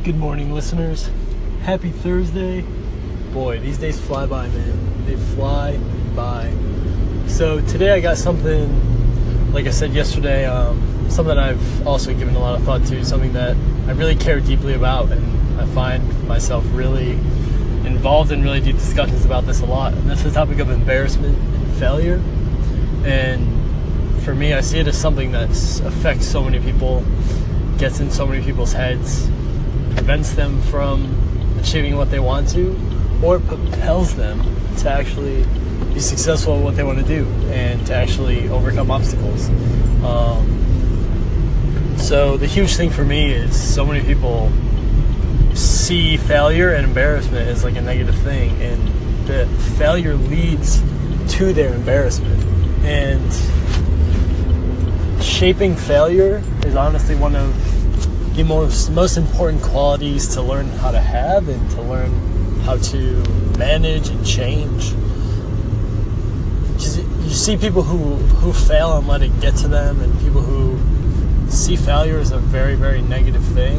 Good morning, listeners. Happy Thursday. Boy, these days fly by, man. They fly by. So today I got something, like I said yesterday, something I've also given a lot of thought to, something that I really care deeply about, and I find myself really involved in really deep discussions about this a lot. And that's the topic of embarrassment and failure. And for me, I see it as something that affects so many people, gets in so many people's heads, prevents them from achieving what they want to, or propels them to actually be successful at what they want to do and to actually overcome obstacles. So the huge thing for me is so many people see failure and embarrassment as like a negative thing, and that failure leads to their embarrassment. And shaping failure is honestly one of the most important qualities to learn how to have and to learn how to manage and change. You see people who fail and let it get to them, and people who see failure as a very, very negative thing.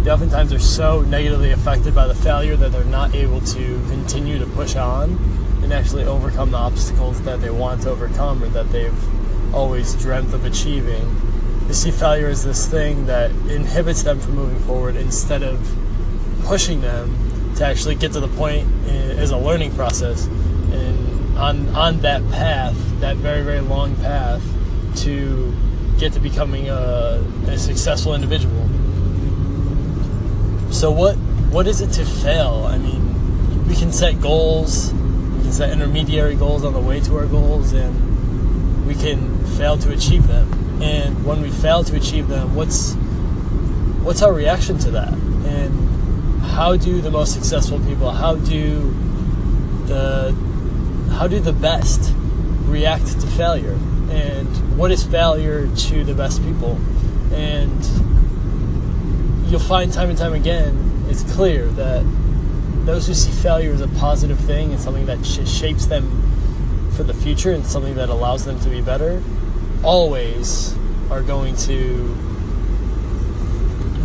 They oftentimes are so negatively affected by the failure that they're not able to continue to push on and actually overcome the obstacles that they want to overcome or that they've always dreamt of achieving. They see failure as this thing that inhibits them from moving forward instead of pushing them to actually get to the point as a learning process, and on that path, that very, very long path to get to becoming a successful individual. So what is it to fail? I mean, we can set goals, we can set intermediary goals on the way to our goals, and we can fail to achieve them. And when we fail to achieve them, what's our reaction to that? And how do the most successful people, how do the best react to failure? And what is failure to the best people? And you'll find time and time again, it's clear that those who see failure as a positive thing and something that shapes them for the future and something that allows them to be better, always are going to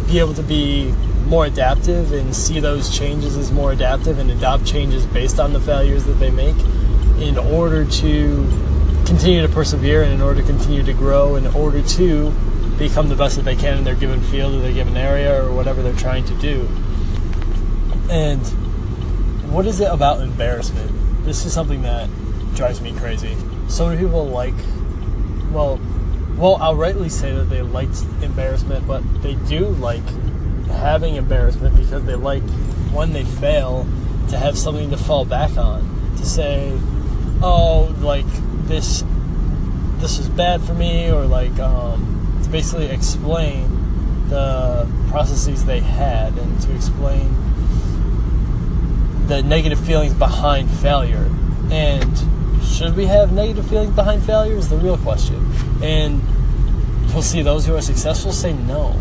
be able to be more adaptive and see those changes as more adaptive and adopt changes based on the failures that they make in order to continue to persevere and in order to continue to grow, in order to become the best that they can in their given field or their given area or whatever they're trying to do. And what is it about embarrassment? This is something that drives me crazy. So many people will outrightly say that they liked embarrassment, but they do like having embarrassment because they like, when they fail, to have something to fall back on, to say, oh, like this was bad for me, or like to basically explain the processes they had and to explain the negative feelings behind failure. And should we have negative feelings behind failure is the real question. And we'll see those who are successful say no.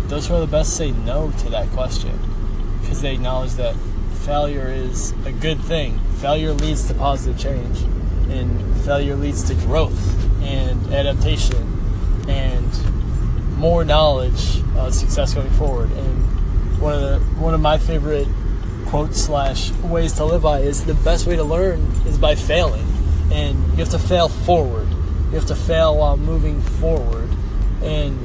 Those who are the best say no to that question because they acknowledge that failure is a good thing. Failure leads to positive change, and failure leads to growth and adaptation and more knowledge of success going forward. And one of my favorite quotes / ways to live by is the best way to learn is by failing. And you have to fail forward. You have to fail while moving forward. And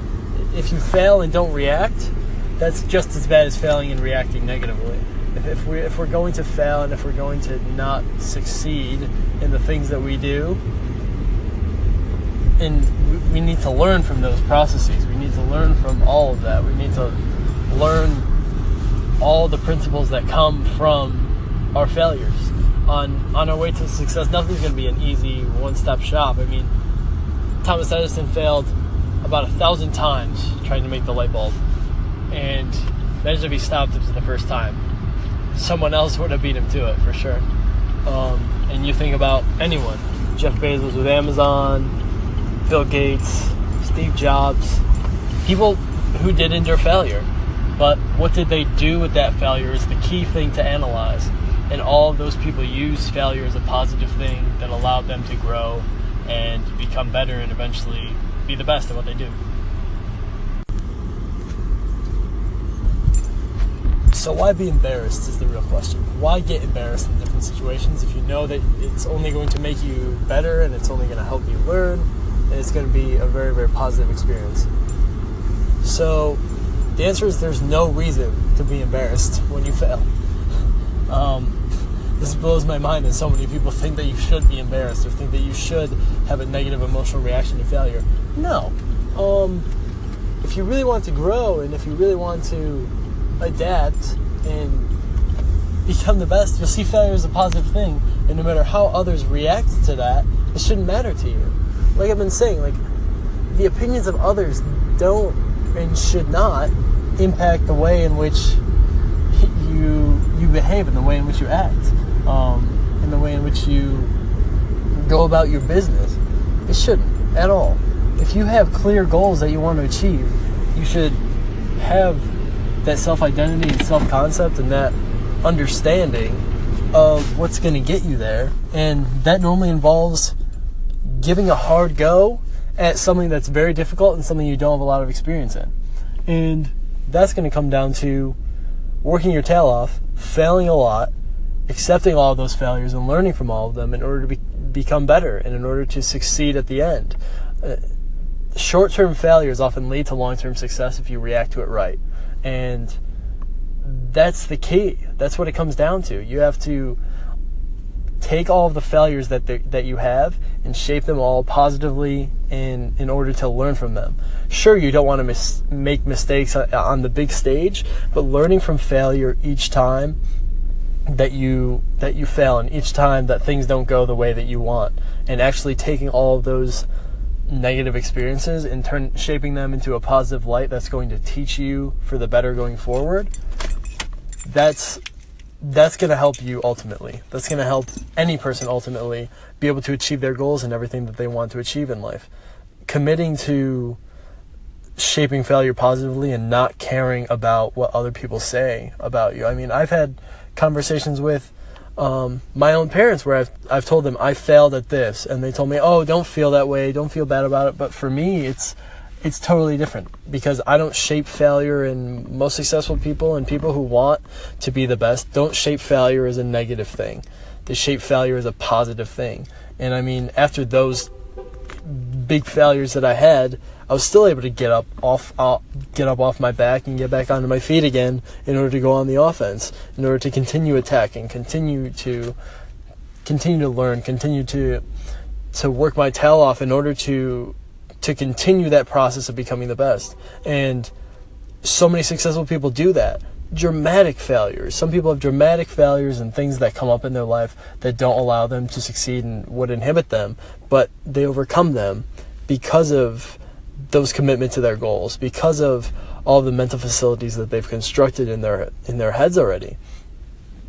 if you fail and don't react, that's just as bad as failing and reacting negatively. If we're going to fail and if we're going to not succeed in the things that we do, and we need to learn from those processes. We need to learn from all of that. We need to learn all the principles that come from our failures. On our way to success, nothing's going to be an easy one-stop shop. I mean, Thomas Edison failed about 1,000 times trying to make the light bulb, and imagine if he stopped it the first time. Someone else would have beat him to it for sure. And you think about anyone, Jeff Bezos with Amazon, Bill Gates, Steve Jobs, people who did endure failure. But what did they do with that failure is the key thing to analyze. And all of those people use failure as a positive thing that allowed them to grow and become better and eventually be the best at what they do. So why be embarrassed is the real question. Why get embarrassed in different situations if you know that it's only going to make you better and it's only going to help you learn and it's going to be a very, very positive experience? So the answer is there's no reason to be embarrassed when you fail. This blows my mind that so many people think that you should be embarrassed or think that you should have a negative emotional reaction to failure. No. If you really want to grow and if you really want to adapt and become the best, you'll see failure as a positive thing. And no matter how others react to that, it shouldn't matter to you. Like I've been saying, like the opinions of others don't and should not impact the way in which you behave and the way in which you act, and the way in which you go about your business. It shouldn't at all. If you have clear goals that you want to achieve, you should have that self-identity and self-concept and that understanding of what's going to get you there. And that normally involves giving a hard go at something that's very difficult and something you don't have a lot of experience in. And that's going to come down to working your tail off, failing a lot, accepting all of those failures and learning from all of them in order to become better and in order to succeed at the end. Short-term failures often lead to long-term success if you react to it right. And that's the key. That's what it comes down to. You have to take all of the failures that you have and shape them all positively in order to learn from them. Sure, you don't want to make mistakes on the big stage, but learning from failure each time that you fail and each time that things don't go the way that you want, and actually taking all of those negative experiences and shaping them into a positive light that's going to teach you for the better going forward, that's going to help you ultimately. That's going to help any person ultimately be able to achieve their goals and everything that they want to achieve in life. Committing to shaping failure positively and not caring about what other people say about you. I mean, I've had conversations with my own parents where I've told them I failed at this, and they told me, oh, don't feel that way, don't feel bad about it. But for me, it's totally different, because I don't shape failure, and most successful people and people who want to be the best don't shape failure as a negative thing. They shape failure as a positive thing. And I mean, after those big failures that I had, I was still able to get up off my back and get back onto my feet again in order to go on the offense, in order to continue attacking, continue to learn, continue to work my tail off in order to continue that process of becoming the best. And so many successful people do that. Dramatic failures. Some people have dramatic failures and things that come up in their life that don't allow them to succeed and would inhibit them, but they overcome them because of those commitment to their goals, because of all the mental facilities that they've constructed in their heads already,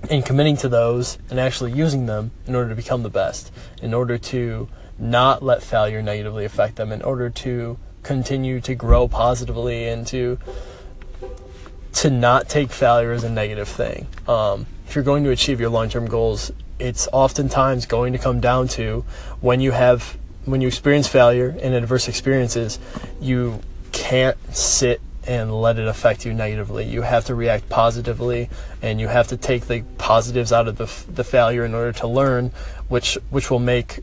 and committing to those and actually using them in order to become the best, in order to not let failure negatively affect them, in order to continue to grow positively and to not take failure as a negative thing. If you're going to achieve your long-term goals, it's oftentimes going to come down to when you experience failure and adverse experiences, you can't sit and let it affect you negatively. You have to react positively, and you have to take the positives out of the failure in order to learn, which will make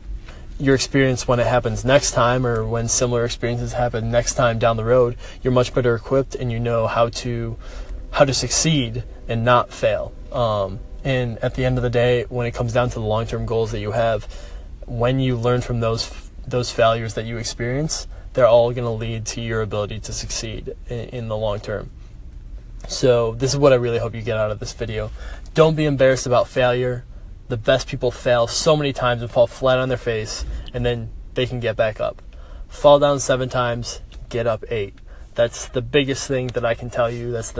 your experience when it happens next time, or when similar experiences happen next time down the road, you're much better equipped and you know how to succeed and not fail. And at the end of the day, when it comes down to the long-term goals that you have, when you learn from those failures that you experience, they're all going to lead to your ability to succeed in the long term. So this is what I really hope you get out of this video. Don't be embarrassed about failure. The best people fail so many times and fall flat on their face, and then they can get back up. Fall down 7 times, get up 8. That's the biggest thing that I can tell you. That's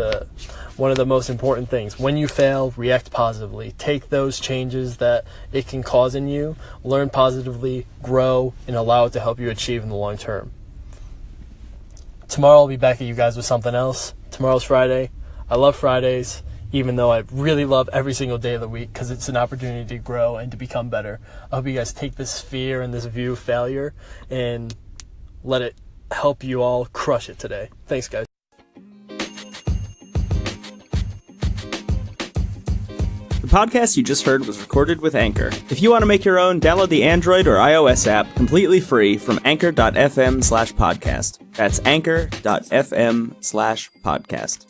one of the most important things. When you fail, react positively. Take those changes that it can cause in you, learn positively, grow, and allow it to help you achieve in the long term. Tomorrow I'll be back at you guys with something else. Tomorrow's Friday. I love Fridays, even though I really love every single day of the week, because it's an opportunity to grow and to become better. I hope you guys take this fear and this view of failure and let it help you all crush it today. Thanks, guys. podcast you just heard was recorded with Anchor. If you want to make your own, download the Android or iOS app completely free from anchor.fm/podcast. That's anchor.fm/podcast.